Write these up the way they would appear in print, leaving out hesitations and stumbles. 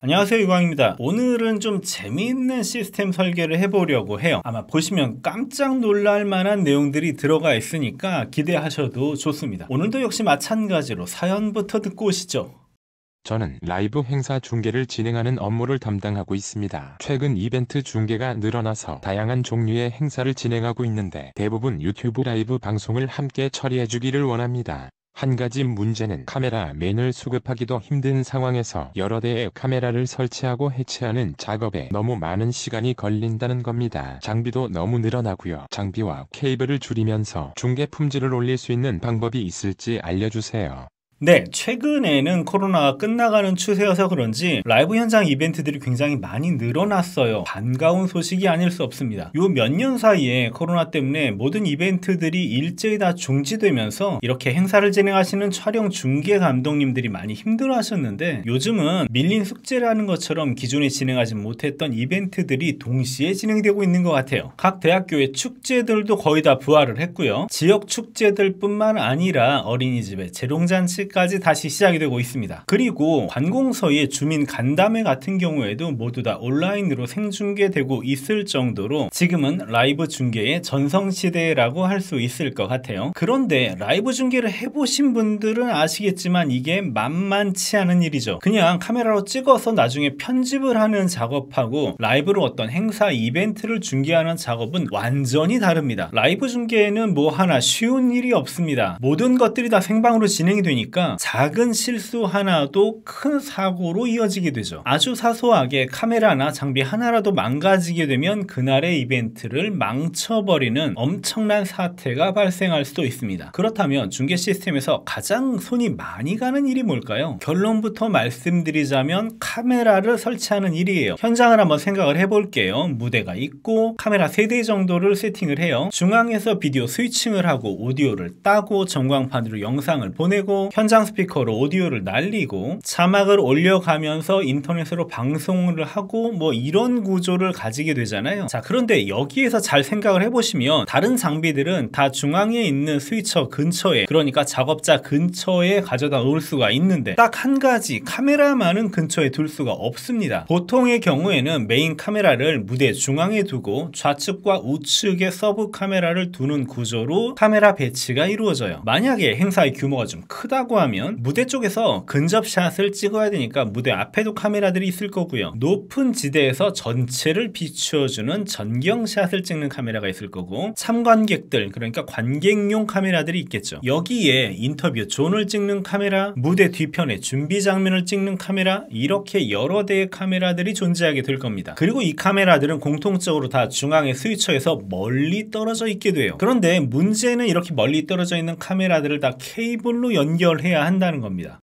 안녕하세요, 유광입니다. 오늘은 좀 재미있는 시스템 설계를 해보려고 해요. 아마 보시면 깜짝 놀랄 만한 내용들이 들어가 있으니까 기대하셔도 좋습니다. 오늘도 역시 마찬가지로 사연부터 듣고 오시죠. 저는 라이브 행사 중계를 진행하는 업무를 담당하고 있습니다. 최근 이벤트 중계가 늘어나서 다양한 종류의 행사를 진행하고 있는데 대부분 유튜브 라이브 방송을 함께 처리해주기를 원합니다. 한 가지 문제는 카메라맨을 수급하기도 힘든 상황에서 여러 대의 카메라를 설치하고 해체하는 작업에 너무 많은 시간이 걸린다는 겁니다. 장비도 너무 늘어나고요. 장비와 케이블을 줄이면서 중계 품질을 올릴 수 있는 방법이 있을지 알려주세요. 네, 최근에는 코로나가 끝나가는 추세여서 그런지 라이브 현장 이벤트들이 굉장히 많이 늘어났어요. 반가운 소식이 아닐 수 없습니다. 요 몇 년 사이에 코로나 때문에 모든 이벤트들이 일제히 다 중지되면서 이렇게 행사를 진행하시는 촬영 중계 감독님들이 많이 힘들어 하셨는데, 요즘은 밀린 숙제라는 것처럼 기존에 진행하지 못했던 이벤트들이 동시에 진행되고 있는 것 같아요. 각 대학교의 축제들도 거의 다 부활을 했고요. 지역 축제들 뿐만 아니라 어린이집의 재롱잔치 까지 다시 시작이 되고 있습니다. 그리고 관공서의 주민 간담회 같은 경우에도 모두 다 온라인으로 생중계되고 있을 정도로 지금은 라이브 중계의 전성시대라고 할 수 있을 것 같아요. 그런데 라이브 중계를 해보신 분들은 아시겠지만 이게 만만치 않은 일이죠. 그냥 카메라로 찍어서 나중에 편집을 하는 작업하고 라이브로 어떤 행사 이벤트를 중계하는 작업은 완전히 다릅니다. 라이브 중계에는 뭐 하나 쉬운 일이 없습니다. 모든 것들이 다 생방으로 진행이 되니까 작은 실수 하나도 큰 사고로 이어지게 되죠. 아주 사소하게 카메라나 장비 하나라도 망가지게 되면 그날의 이벤트를 망쳐버리는 엄청난 사태가 발생할 수도 있습니다. 그렇다면 중계 시스템에서 가장 손이 많이 가는 일이 뭘까요? 결론부터 말씀드리자면 카메라를 설치하는 일이에요. 현장을 한번 생각을 해볼게요. 무대가 있고 카메라 3대 정도를 세팅을 해요. 중앙에서 비디오 스위칭을 하고 오디오를 따고 전광판으로 영상을 보내고 현장 스피커로 오디오를 날리고 자막을 올려가면서 인터넷으로 방송을 하고 뭐 이런 구조를 가지게 되잖아요. 자, 그런데 여기에서 잘 생각을 해보시면 다른 장비들은 다 중앙에 있는 스위처 근처에, 그러니까 작업자 근처에 가져다 놓을 수가 있는데 딱 한 가지 카메라만은 근처에 둘 수가 없습니다. 보통의 경우에는 메인 카메라를 무대 중앙에 두고 좌측과 우측에 서브 카메라를 두는 구조로 카메라 배치가 이루어져요. 만약에 행사의 규모가 좀 크다고 하면 무대 쪽에서 근접샷을 찍어야 되니까 무대 앞에도 카메라들이 있을 거고요. 높은 지대에서 전체를 비추어주는 전경샷을 찍는 카메라가 있을 거고, 참관객들, 그러니까 관객용 카메라들이 있겠죠. 여기에 인터뷰 존을 찍는 카메라, 무대 뒤편에 준비 장면을 찍는 카메라, 이렇게 여러 대의 카메라들이 존재하게 될 겁니다. 그리고 이 카메라들은 공통적으로 다 중앙의 스위처에서 멀리 떨어져 있게 돼요. 그런데 문제는 이렇게 멀리 떨어져 있는 카메라들을 다 케이블로 연결해야 한다는 겁니다.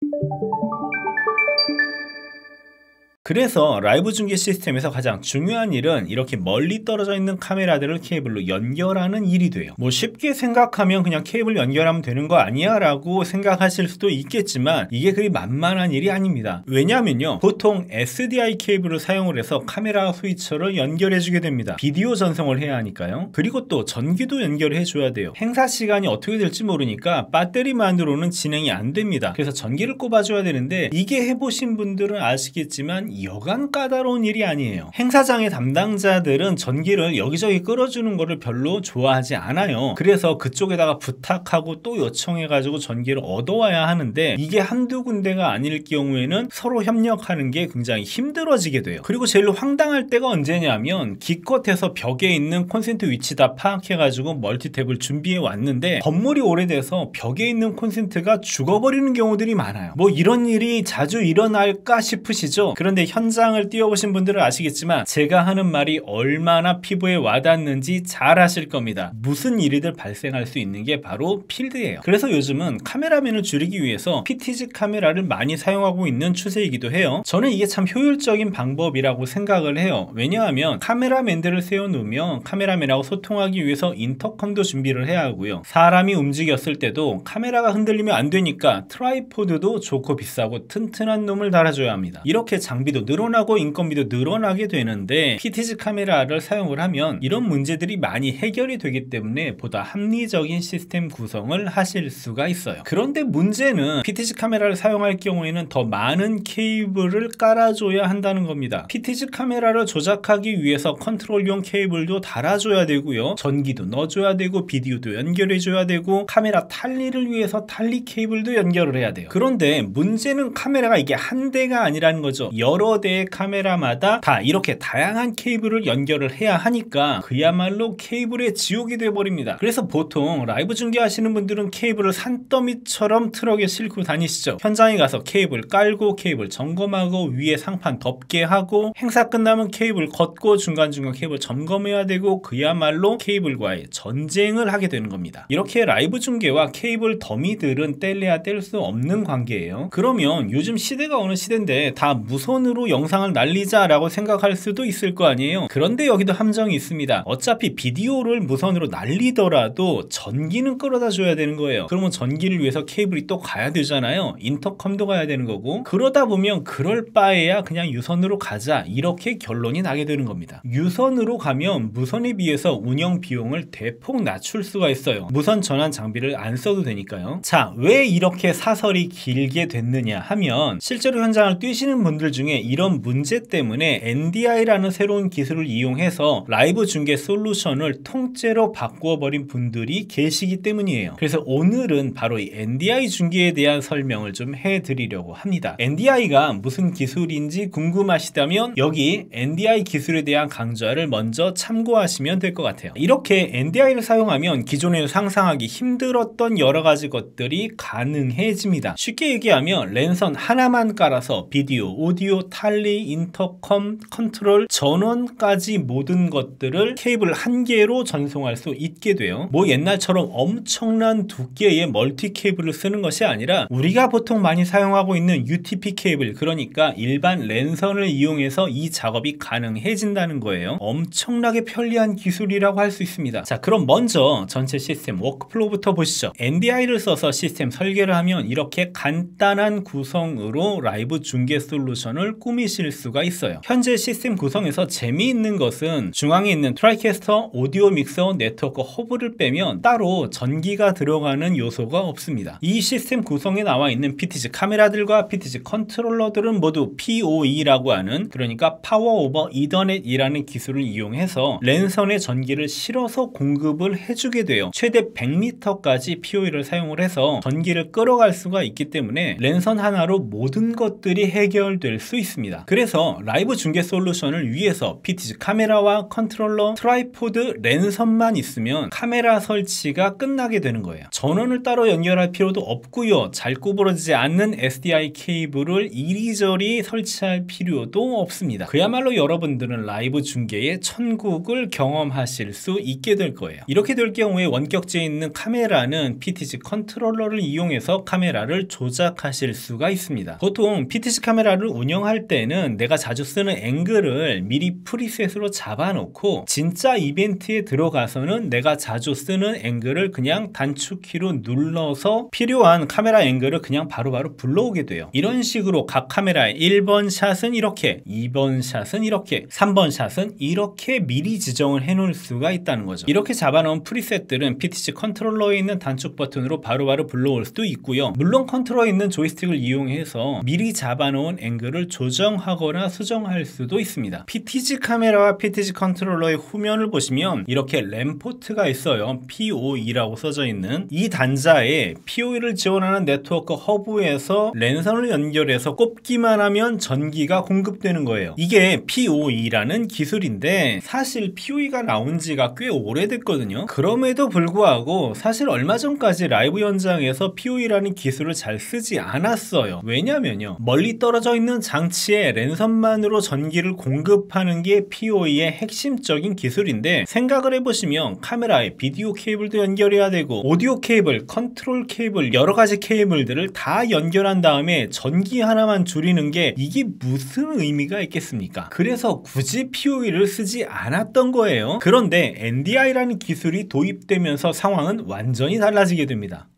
그래서 라이브 중계 시스템에서 가장 중요한 일은 이렇게 멀리 떨어져 있는 카메라들을 케이블로 연결하는 일이 돼요. 뭐 쉽게 생각하면 그냥 케이블 연결하면 되는 거 아니야? 라고 생각하실 수도 있겠지만 이게 그리 만만한 일이 아닙니다. 왜냐하면요, 보통 SDI 케이블을 사용을 해서 카메라 스위처를 연결해 주게 됩니다. 비디오 전송을 해야 하니까요. 그리고 또 전기도 연결해 줘야 돼요. 행사 시간이 어떻게 될지 모르니까 배터리만으로는 진행이 안 됩니다. 그래서 전기를 꼽아줘야 되는데 이게 해보신 분들은 아시겠지만 여간 까다로운 일이 아니에요. 행사장의 담당자들은 전기를 여기저기 끌어주는 거를 별로 좋아하지 않아요. 그래서 그쪽에다가 부탁하고 또 요청해가지고 전기를 얻어와야 하는데 이게 한두 군데가 아닐 경우에는 서로 협력하는 게 굉장히 힘들어지게 돼요. 그리고 제일 황당할 때가 언제냐면 기껏해서 벽에 있는 콘센트 위치 다 파악해가지고 멀티탭을 준비해 왔는데 건물이 오래돼서 벽에 있는 콘센트가 죽어버리는 경우들이 많아요. 뭐 이런 일이 자주 일어날까 싶으시죠? 그런데 현장을 뛰어보신 분들은 아시겠지만 제가 하는 말이 얼마나 피부에 와닿는지 잘 아실 겁니다. 무슨 일이들 발생할 수 있는 게 바로 필드예요. 그래서 요즘은 카메라맨을 줄이기 위해서 PTZ 카메라를 많이 사용하고 있는 추세이기도 해요. 저는 이게 참 효율적인 방법이라고 생각을 해요. 왜냐하면 카메라맨들을 세워놓으면 카메라맨하고 소통하기 위해서 인터컴도 준비를 해야 하고요. 사람이 움직였을 때도 카메라가 흔들리면 안 되니까 트라이포드도 좋고 비싸고 튼튼한 놈을 달아줘야 합니다. 이렇게 장비 전기도 늘어나고 인건비도 늘어나게 되는데 PTZ 카메라를 사용을 하면 이런 문제들이 많이 해결이 되기 때문에 보다 합리적인 시스템 구성을 하실 수가 있어요. 그런데 문제는 PTZ 카메라를 사용할 경우에는 더 많은 케이블을 깔아줘야 한다는 겁니다. PTZ 카메라를 조작하기 위해서 컨트롤용 케이블도 달아줘야 되고요, 전기도 넣어줘야 되고 비디오도 연결해줘야 되고 카메라 탈리를 위해서 탈리 케이블도 연결을 해야 돼요. 그런데 문제는 카메라가 이게 한 대가 아니라는 거죠. 여러 대의 카메라마다 다 이렇게 다양한 케이블을 연결을 해야 하니까 그야말로 케이블의 지옥이 되어버립니다. 그래서 보통 라이브 중계하시는 분들은 케이블을 산더미처럼 트럭에 싣고 다니시죠. 현장에 가서 케이블 깔고 케이블 점검하고 위에 상판 덮게 하고 행사 끝나면 케이블 걷고 중간중간 케이블 점검해야 되고 그야말로 케이블과의 전쟁을 하게 되는 겁니다. 이렇게 라이브 중계와 케이블 더미들은 뗄래야 뗄 수 없는 관계예요. 그러면 요즘 시대가 어느 시대인데 다 무선으로 영상을 날리자라고 생각할 수도 있을 거 아니에요. 그런데 여기도 함정이 있습니다. 어차피 비디오를 무선으로 날리더라도 전기는 끌어다 줘야 되는 거예요. 그러면 전기를 위해서 케이블이 또 가야 되잖아요. 인터컴도 가야 되는 거고, 그러다 보면 그럴 바에야 그냥 유선으로 가자, 이렇게 결론이 나게 되는 겁니다. 유선으로 가면 무선에 비해서 운영 비용을 대폭 낮출 수가 있어요. 무선 전환 장비를 안 써도 되니까요. 자, 왜 이렇게 사설이 길게 됐느냐 하면 실제로 현장을 뛰시는 분들 중에 이런 문제 때문에 NDI라는 새로운 기술을 이용해서 라이브 중계 솔루션을 통째로 바꾸어 버린 분들이 계시기 때문이에요. 그래서 오늘은 바로 이 NDI 중계에 대한 설명을 좀 해드리려고 합니다. NDI가 무슨 기술인지 궁금하시다면 여기 NDI 기술에 대한 강좌를 먼저 참고하시면 될 것 같아요. 이렇게 NDI를 사용하면 기존에는 상상하기 힘들었던 여러 가지 것들이 가능해집니다. 쉽게 얘기하면 랜선 하나만 깔아서 비디오, 오디오, 탈리, 인터컴, 컨트롤, 전원까지 모든 것들을 케이블 한 개로 전송할 수 있게 돼요. 뭐 옛날처럼 엄청난 두께의 멀티 케이블을 쓰는 것이 아니라 우리가 보통 많이 사용하고 있는 UTP 케이블, 그러니까 일반 랜선을 이용해서 이 작업이 가능해진다는 거예요. 엄청나게 편리한 기술이라고 할 수 있습니다. 자, 그럼 먼저 전체 시스템 워크플로우부터 보시죠. NDI를 써서 시스템 설계를 하면 이렇게 간단한 구성으로 라이브 중계 솔루션을 꾸미실 수가 있어요. 현재 시스템 구성에서 재미있는 것은 중앙에 있는 트라이캐스터, 오디오 믹서, 네트워크 허브를 빼면 따로 전기가 들어가는 요소가 없습니다. 이 시스템 구성에 나와 있는 PTZ 카메라들과 PTZ 컨트롤러들은 모두 PoE라고 하는, 그러니까 파워 오버 이더넷이라는 기술을 이용해서 랜선에 전기를 실어서 공급을 해주게 돼요. 최대 100m까지 PoE를 사용을 해서 전기를 끌어갈 수가 있기 때문에 랜선 하나로 모든 것들이 해결될 수 있습니다. 그래서 라이브 중계 솔루션을 위해서 PTZ 카메라와 컨트롤러, 트라이포드, 랜선만 있으면 카메라 설치가 끝나게 되는 거예요. 전원을 따로 연결할 필요도 없고요. 잘 구부러지지 않는 SDI 케이블을 이리저리 설치할 필요도 없습니다. 그야말로 여러분들은 라이브 중계의 천국을 경험하실 수 있게 될 거예요. 이렇게 될 경우에 원격지에 있는 카메라는 PTZ 컨트롤러를 이용해서 카메라를 조작하실 수가 있습니다. 보통 PTZ 카메라를 운영할 때는 내가 자주 쓰는 앵글을 미리 프리셋으로 잡아놓고 진짜 이벤트에 들어가서는 내가 자주 쓰는 앵글을 그냥 단축키로 눌러서 필요한 카메라 앵글을 그냥 바로바로 불러오게 돼요. 이런 식으로 각 카메라의 1번 샷은 이렇게, 2번 샷은 이렇게, 3번 샷은 이렇게 미리 지정을 해놓을 수가 있다는 거죠. 이렇게 잡아놓은 프리셋들은 PTZ 컨트롤러에 있는 단축 버튼으로 바로바로 불러올 수도 있고요. 물론 컨트롤러에 있는 조이스틱을 이용해서 미리 잡아놓은 앵글을 조정하거나 수정할 수도 있습니다. PTZ 카메라와 PTZ 컨트롤러의 후면을 보시면 이렇게 램 포트가 있어요. PoE라고 써져 있는 이 단자에 PoE를 지원하는 네트워크 허브에서 랜선을 연결해서 꼽기만 하면 전기가 공급되는 거예요. 이게 PoE라는 기술인데 사실 PoE가 나온 지가 꽤 오래됐거든요. 그럼에도 불구하고 사실 얼마 전까지 라이브 현장에서 PoE라는 기술을 잘 쓰지 않았어요. 왜냐면요, 멀리 떨어져 있는 장치에 랜선만으로 전기를 공급하는 게 PoE의 핵심적인 기술인데, 생각을 해보시면 카메라에 비디오 케이블도 연결해야 되고 오디오 케이블, 컨트롤 케이블, 여러가지 케이블들을 다 연결한 다음에 전기 하나만 줄이는 게 이게 무슨 의미가 있겠습니까? 그래서 굳이 PoE를 쓰지 않았던 거예요. 그런데 NDI라는 기술이 도입되면서 상황은 완전히 달라지게 됩니다.